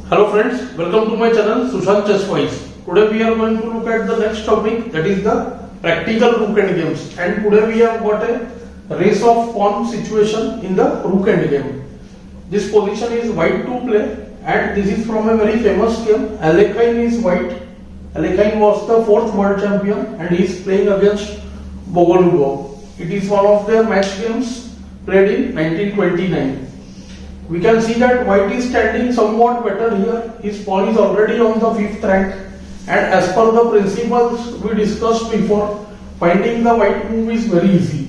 Hello friends, welcome to my channel Sushant Chess Wise. Today we are going to look at the next topic, that is the practical Rook Endgames. And today we have got a race of pawn situation in the Rook Endgame. This position is white to play, and this is from a very famous game. Alekhine is white. Alekhine was the 4th world champion and he is playing against Bogolyubov. It is one of their match games played in 1929. We can see that white is standing somewhat better here. His pawn is already on the 5th rank, and as per the principles we discussed before, finding the white move is very easy.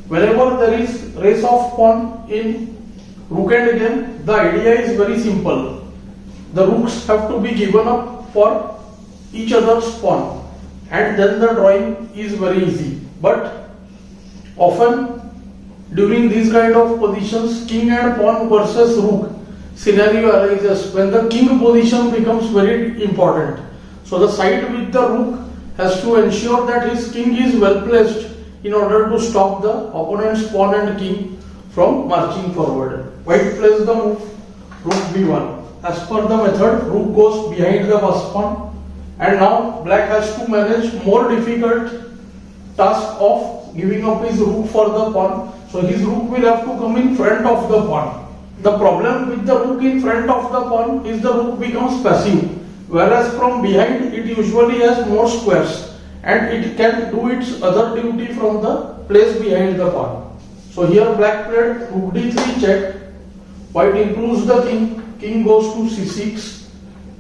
Whenever there is race of pawn in Rook Endgame, the idea is very simple. The rooks have to be given up for each other's pawn, and then the drawing is very easy. But often during these kind of positions, king and pawn versus rook scenario arises when the king position becomes very important. So the side with the rook has to ensure that his king is well placed in order to stop the opponent's pawn and king from marching forward. White plays the move rook b1. As per the method, rook goes behind the first pawn, and now black has to manage more difficult task of giving up his rook for the pawn. So his rook will have to come in front of the pawn. The problem with the rook in front of the pawn is the rook becomes passive, whereas from behind it usually has more squares and it can do its other duty from the place behind the pawn. So here black played rook d3 check, white improves the king, king goes to c6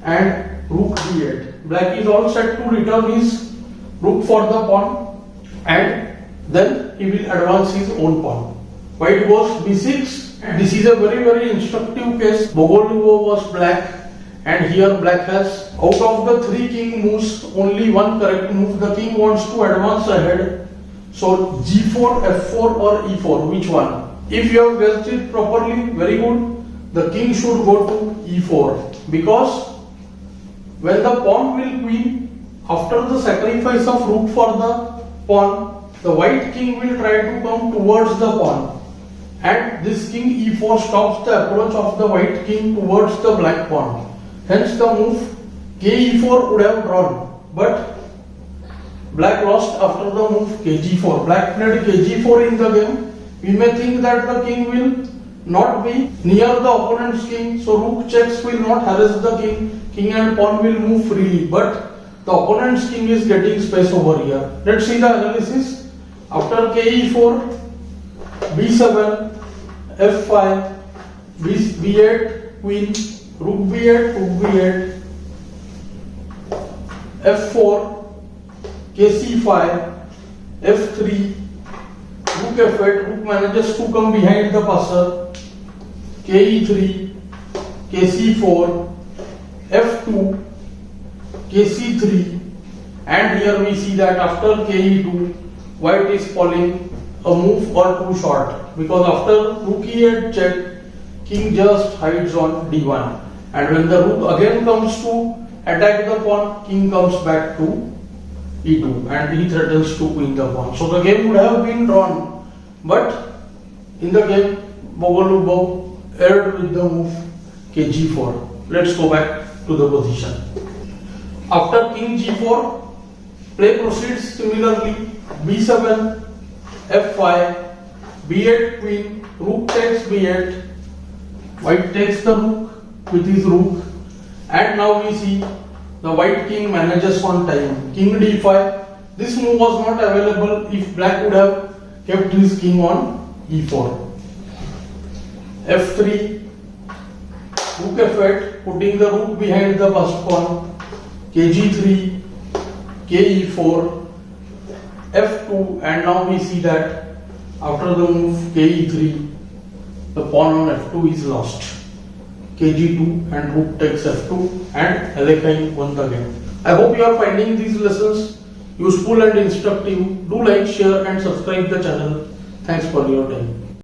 and rook d8. Black is all set to return his rook for the pawn, and then he will advance his own pawn. White goes b6, and this is a very instructive case. Bogolyubov was black, and here black has, out of the 3 king moves, only one correct move. The king wants to advance ahead. So g4, f4 or e4, which one? If you have guessed it properly, very good. The king should go to e4, because when the pawn will queen, after the sacrifice of rook for the pawn, the white king will try to come towards the pawn, and this king e4 stops the approach of the white king towards the black pawn. Hence the move ke4 would have drawn, but black lost after the move kg4. Black played kg4 in the game. We may think that the king will not be near the opponent's king, so rook checks will not harass the king. King and pawn will move freely, but the opponent's king is getting space over here. Let's see the analysis. After ke4, b7, f5, b8, queen, rook b8, rook b8, f4, kc5, f3, rook f8, rook manages to come behind the passer, ke3, kc4, f2, kc3, and here we see that after ke2, white is falling a move or too short, because after rook e8 check, king just hides on d1, and when the rook again comes to attack the pawn, king comes back to e2 and he threatens to queen the pawn. So the game would have been drawn, but in the game Bogolyubov erred with the move kg4. Let's go back to the position. After king g4, play proceeds similarly. b7, f5, b8 queen, rook takes b8, white takes the rook with his rook, and now we see the white king manages on time. King d5, this move was not available if black would have kept his king on e4. f3, rook f8, putting the rook behind the first pawn, kg3, ke4, f2, and now we see that after the move ke3, the pawn on f2 is lost. kg2 and rook takes f2, and Alekhine won the game. I hope you are finding these lessons useful and instructive. Do like, share and subscribe the channel. Thanks for your time.